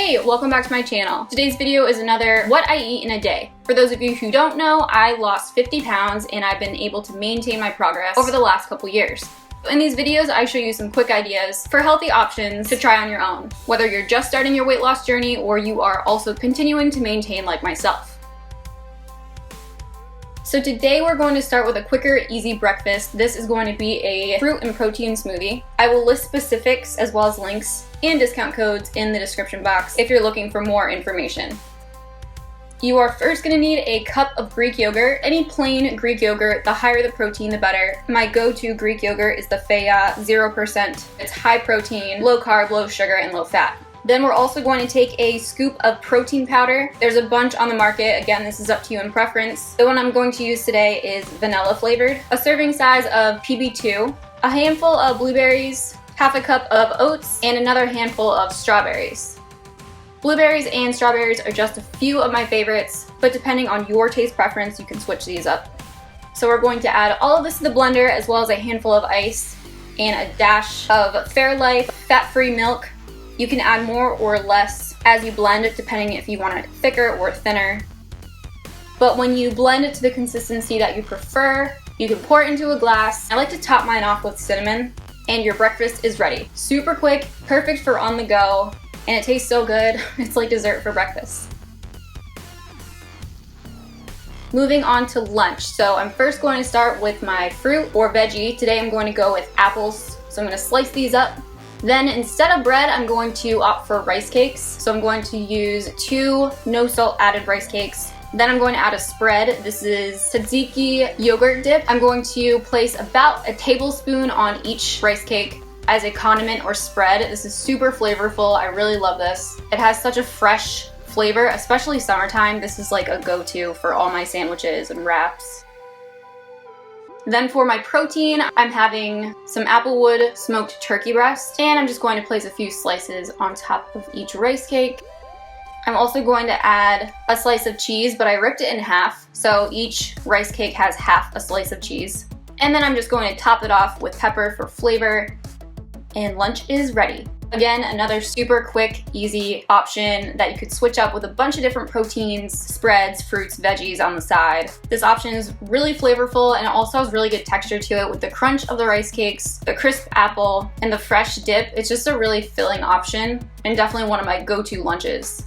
Hey, welcome back to my channel. Today's video is another what I eat in a day. For those of you who don't know, I lost 50 pounds and I've been able to maintain my progress over the last couple years. In these videos, I show you some quick ideas for healthy options to try on your own, whether you're just starting your weight loss journey or you are also continuing to maintain like myself. So today we're going to start with a quicker, easy breakfast. This is going to be a fruit and protein smoothie. I will list specifics as well as links and discount codes in the description box if you're looking for more information. You are first going to need a cup of Greek yogurt. Any plain Greek yogurt, the higher the protein, the better. My go-to Greek yogurt is the Fea 0%. It's high protein, low carb, low sugar, and low fat. Then we're also going to take a scoop of protein powder. There's a bunch on the market. Again, this is up to you in preference. The one I'm going to use today is vanilla flavored. A serving size of PB2, a handful of blueberries, half a cup of oats, and another handful of strawberries. Blueberries and strawberries are just a few of my favorites, but depending on your taste preference, you can switch these up. So we're going to add all of this to the blender as well as a handful of ice and a dash of Fairlife fat-free milk. You can add more or less as you blend it, depending if you want it thicker or thinner. But when you blend it to the consistency that you prefer, you can pour it into a glass. I like to top mine off with cinnamon, and your breakfast is ready. Super quick, perfect for on the go, and it tastes so good. It's like dessert for breakfast. Moving on to lunch. So I'm first going to start with my fruit or veggie. Today I'm going to go with apples. So I'm going to slice these up. Then instead of bread, I'm going to opt for rice cakes. So I'm going to use 2 no salt added rice cakes. Then I'm going to add a spread. This is tzatziki yogurt dip. I'm going to place about a tablespoon on each rice cake as a condiment or spread. This is super flavorful. I really love this. It has such a fresh flavor, especially summertime. This is like a go-to for all my sandwiches and wraps. Then for my protein, I'm having some Applewood smoked turkey breast, and I'm just going to place a few slices on top of each rice cake. I'm also going to add a slice of cheese, but I ripped it in half, so each rice cake has half a slice of cheese. And then I'm just going to top it off with pepper for flavor, and lunch is ready. Again, another super quick, easy option that you could switch up with a bunch of different proteins, spreads, fruits, veggies on the side. This option is really flavorful and it also has really good texture to it with the crunch of the rice cakes, the crisp apple, and the fresh dip. It's just a really filling option and definitely one of my go-to lunches.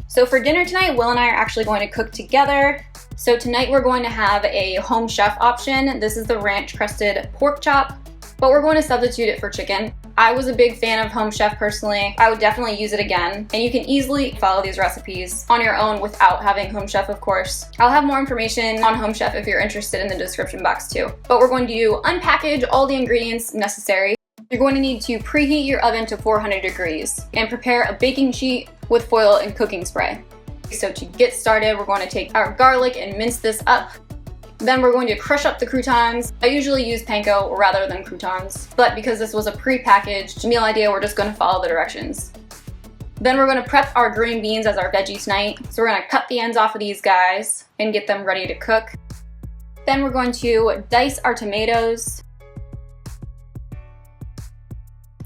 So for dinner tonight, Will and I are actually going to cook together. So tonight we're going to have a Homechef option. This is the ranch crusted pork chop, but we're going to substitute it for chicken. I was a big fan of Homechef personally. I would definitely use it again. And you can easily follow these recipes on your own without having Homechef, of course. I'll have more information on Homechef if you're interested in the description box too. But we're going to unpackage all the ingredients necessary. You're going to need to preheat your oven to 400 degrees and prepare a baking sheet with foil and cooking spray. So to get started, we're going to take our garlic and mince this up. Then we're going to crush up the croutons. I usually use panko rather than croutons, but because this was a pre-packaged meal idea, we're just going to follow the directions. Then we're going to prep our green beans as our veggie tonight. So we're going to cut the ends off of these guys and get them ready to cook. Then we're going to dice our tomatoes.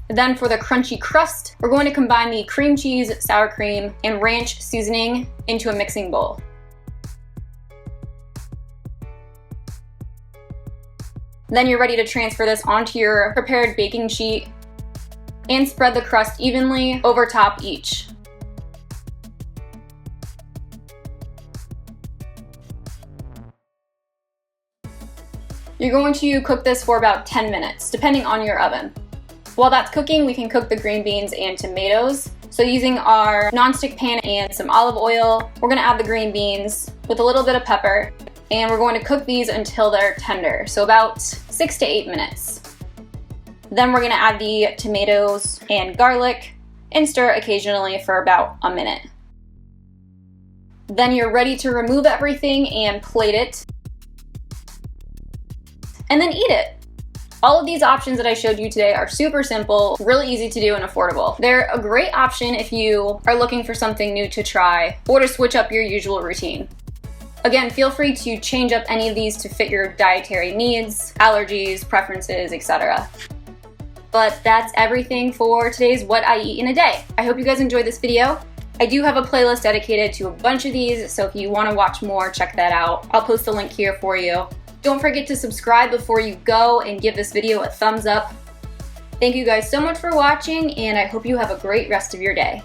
Then for the crunchy crust, we're going to combine the cream cheese, sour cream, and ranch seasoning into a mixing bowl. Then you're ready to transfer this onto your prepared baking sheet and spread the crust evenly over top each. You're going to cook this for about 10 minutes, depending on your oven. While that's cooking, we can cook the green beans and tomatoes. So using our nonstick pan and some olive oil, we're gonna add the green beans with a little bit of pepper. And we're going to cook these until they're tender, so about 6 to 8 minutes. Then we're going to add the tomatoes and garlic and stir occasionally for about a minute. Then you're ready to remove everything and plate it, and then eat it. All of these options that I showed you today are super simple, really easy to do, and affordable. They're a great option if you are looking for something new to try or to switch up your usual routine. Again, feel free to change up any of these to fit your dietary needs, allergies, preferences, etc. But that's everything for today's What I Eat in a Day. I hope you guys enjoyed this video. I do have a playlist dedicated to a bunch of these, so if you want to watch more, check that out. I'll post a link here for you. Don't forget to subscribe before you go and give this video a thumbs up. Thank you guys so much for watching, and I hope you have a great rest of your day.